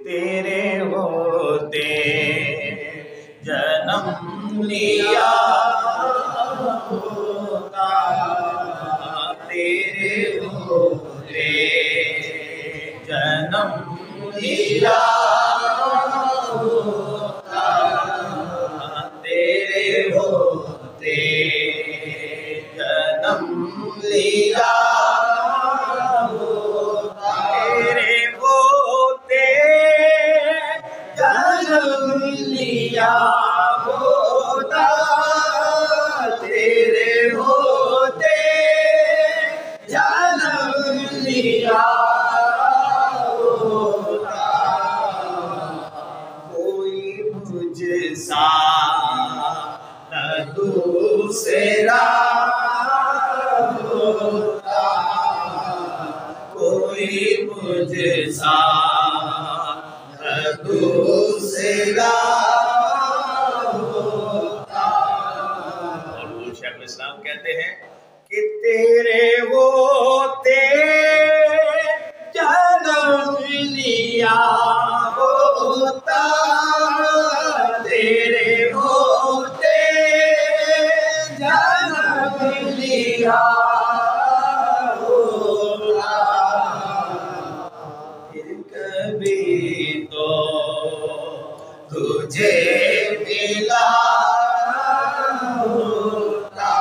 तेरे होते जन्म लिया होता, तेरे होते जन्म लिया होता, तेरे होते जन्म लिया होता, तेरे होते जन्म लिया होता, तेरे होते जन्म लिया होता, कोई मुझसा न दूसरा होता, कोई मुझसा न दूसरा होता। और वो शेख इस्लाम कहते हैं कि तेरे होते जन्म लिया होता, तेरे होते जन्म लिया होता, फिर कभी तो तुझे मिला होता,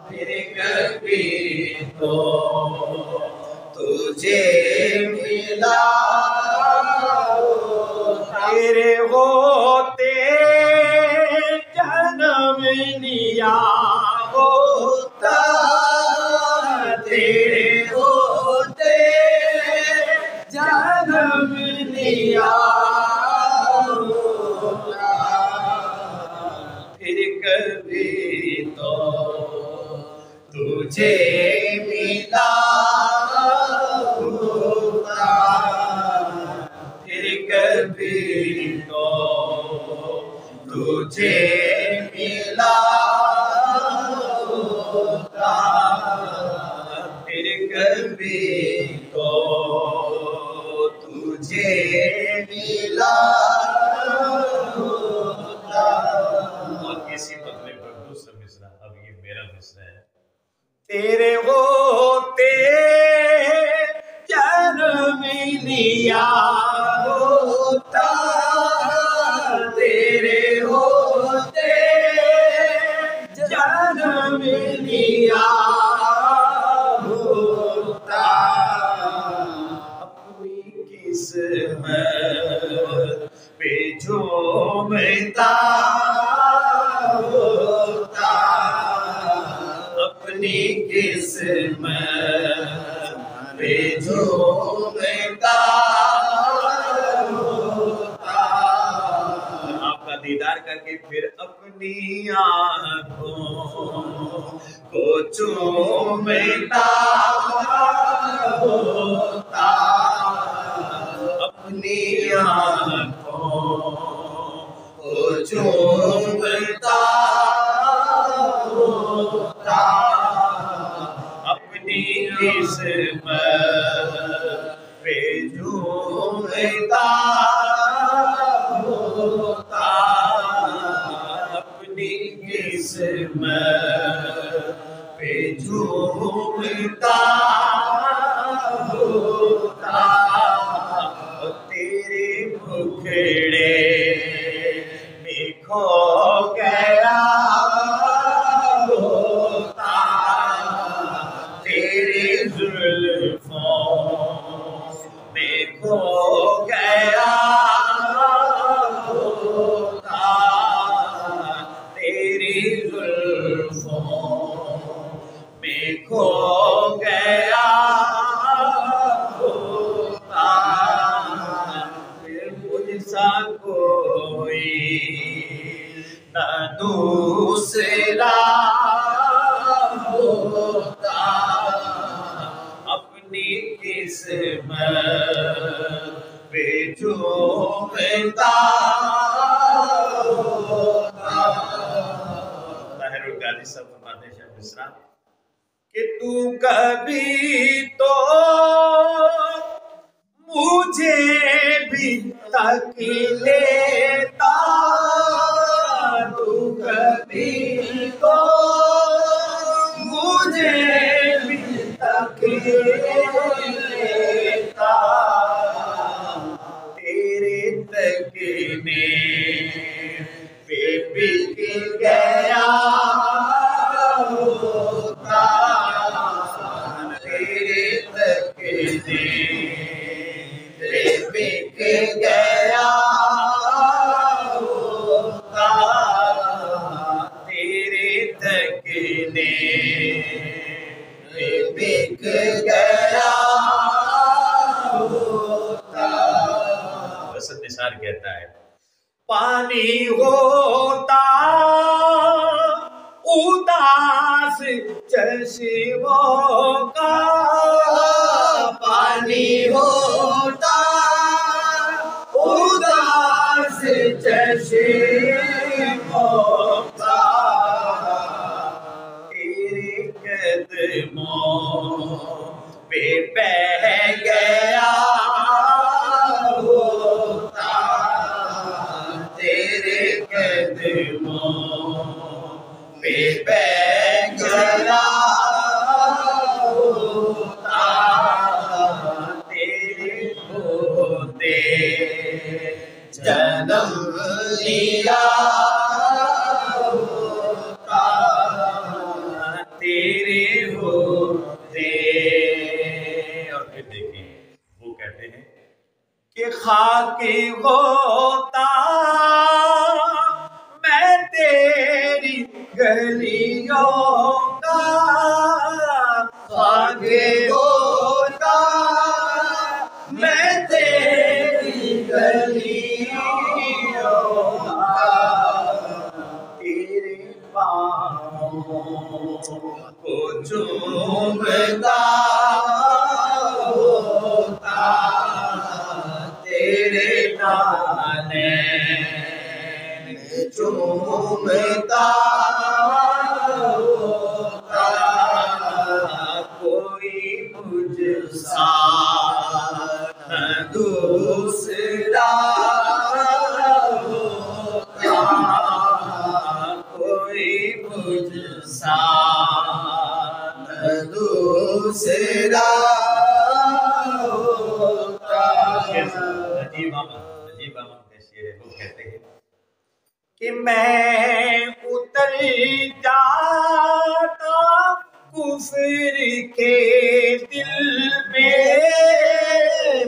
फिर कभी तो तुझे मिला होता, तेरे होते जन्म लिया होता, तेरे होते जन्म लिया होता, फिर कभी तो तुझे मिला होता, फिर कभी तो तुझे मिला होता, फिर कभी तो तुझे मिला होता। और किसी बदले पर दूसरा मिसरा, अब ये मेरा मिसरा है। तेरे होते जन्म लिया होता, तेरे होते जन्म लिया होता, अपनी किस्मत पे झूमता होता, अपनी किस्मत पे झूमता होता, आपका दीदार करके फिर अपनी आँखों को चूमता होता, अपनी आँखों को चूमता होता, अपनी किस्मत पे झूमता होता, अपनी किस्मत पे झूमता होता, तेरे मुखड़े में खो गया होता, तेरे जुल्फों में खो गया होता, तेरी जुल्फों में खो गया होता, फिर मुझसा कोई न दूसरा होता, अपनी किस्मत पे झूमता होता। ताहिरुल गाजी साहब फरमाते हैं मिसरा कि तू कभी तो मुझे भी तक लेता तू कभी तो मुझे भी तक लेता तेरे तकने पे बिक गया होता तेरे तकने पे बिक गया होता तेरे तकने पे बिक गया होता। वसंत निसार कहता है पानी होता उदास चश्मों का पानी होता उदास चश्मों का तेरे कदमों पे बह गया होता तेरे कदमों पे बह गया होता तेरे होते जन्म लिया होता तेरे होते। और फिर देखिए वो कहते हैं कि खाक होता मैं तेरी गलियों का खाक होता मैं तेरी गलियों का तेरे पाँवों को चूमता होता तेरे नाने चूमता होता कोई मुझसा न दूसरा होता कोई मुझसा न दूसरा होता। नजीब अहमद के शेर है वो कहते हैं कि मैं उतर जाता कुफर के दिल में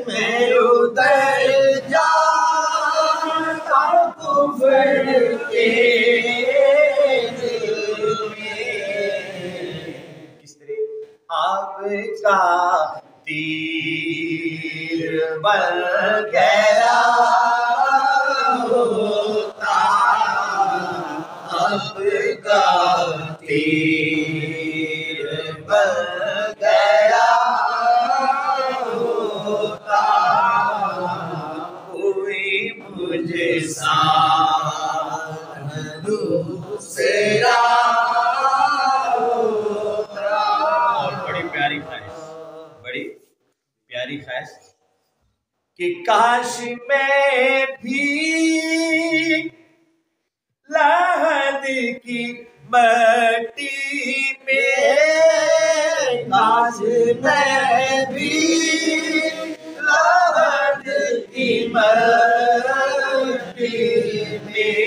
मैं उतर जाता कुफर के दिल में किस तरह आपका तीर बन गया होता आपका तीर बन गया होता कोई मुझे सा दूसरा होता। बड़ी प्यारी ख्वाहिश कि काश मैं भी लहद की मट्टी में काश मैं भी लहद की मट्टी में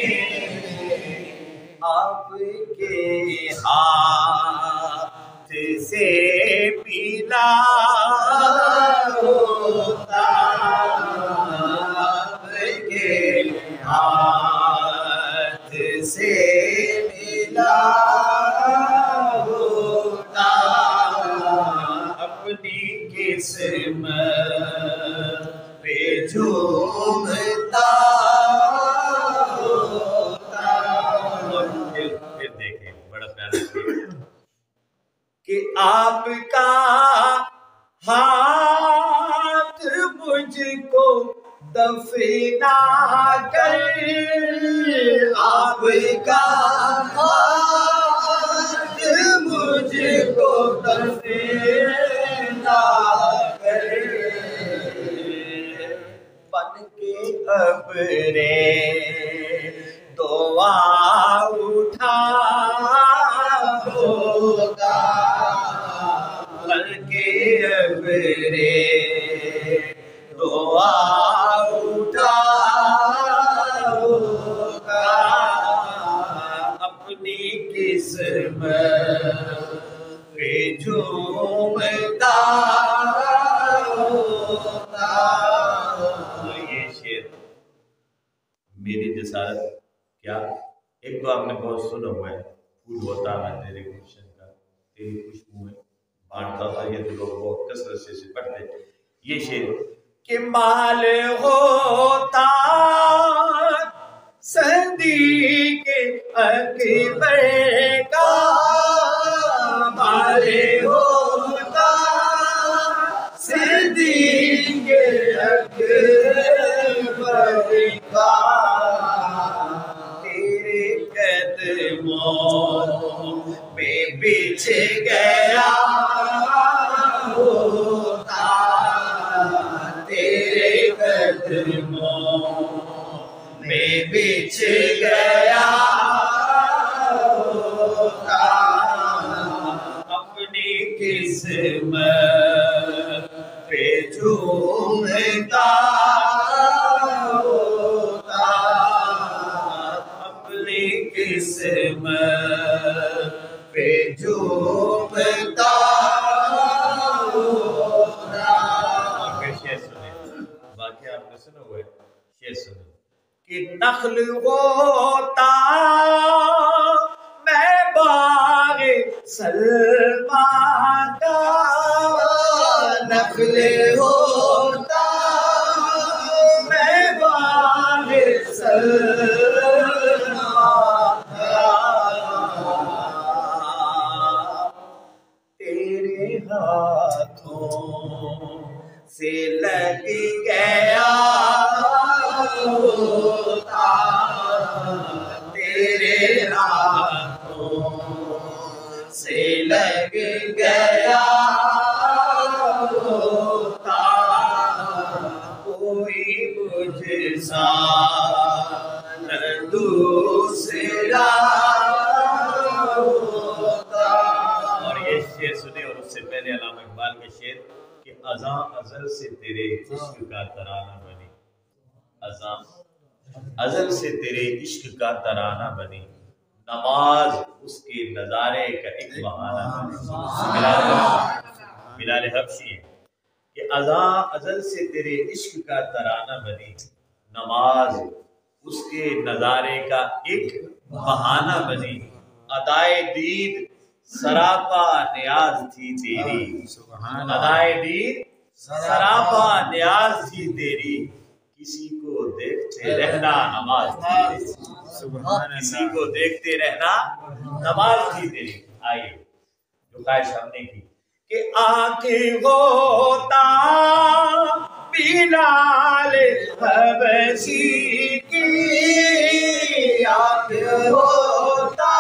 आपके हाथ से पीला होता आपके हाथ से मिला होता अपनी किस्मत पे झूमता होता। फिर देखें बड़ा प्यारा कि आपका हाथ मुझको दफना कर आपका हाथ मुझको दफना कर बन के अबरे दुआ उठा होगा, बन के अबरे दुआ उठा होगा, अपनी किस्मत पे झूमता होता। ये शेर मेरी जसारत क्या, एक तो आपने बहुत सुना हुआ है, फूल होता मैं तेरे गुलशन का, तेरी खुशबू में बांटता था, ये तो लोग बहुत कसरत से पढ़ते। ये शेर कि माल होता सदी के अकबर का, माल होता सदी के अकबर का, तेरे कदमों में बिछ गया होता, तेरे कदमों में बिछ गया होता, अपनी किस्मत पे झूमता होता, अपनी किस्मत पे झूमता होता। शेर सुने, वाकई आपने सुना हुआ है, शेर सुनो कि नखल होता मैं बागे सलमा का, नखल होता मैं बागे सलमा का, तेरे हाथों से लग गया होता, तेरे हाथों से लग गया होता, कोई मुझसा न दूसरा होता। और ये शेर सुने, और उससे पहले अल्लामा इकबाल के शेर कि अज़ां अज़ल से तेरे इश्क का तराना बनी, अज़ां अज़ल से तेरे इश्क का तराना बनी, नमाज उसके नजारे का एक बहाना बनी। बिलाल हबशी है कि अज़ां अज़ल से तेरे इश्क का तराना बनी, नमाज उसके नजारे का एक बहाना बनी, अदाए दीद सरापा नियाज थी तेरी, अदाए दीद सरापा नियाज थी तेरी, किसी को देखते रहना नमाज थी तेरी, किसी को देखते रहना नमाज थी तेरी। आइए जो ख्वाहिश हमने की कि आंख होता बिलाल हबशी की, आंख होता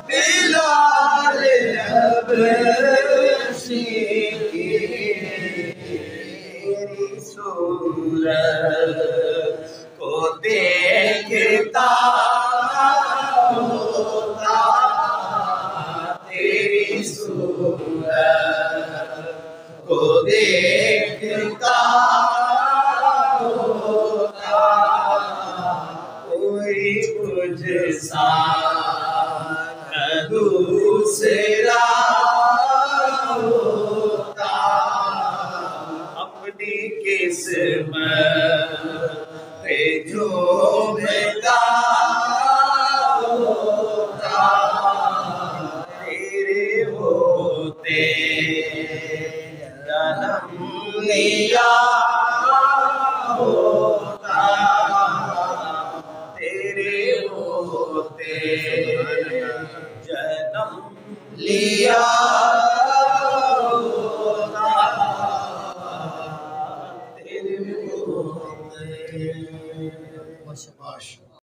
बिलाल हबशी की, तेरी सूरत को देखता होता, तेरी सूरत को देखता होता, कोई मुझसा न दूसरा होता, अपनी किस्मत पे झूमता होता, तेरे होते जन्म लिया होता, तेरे होते जन्म लिया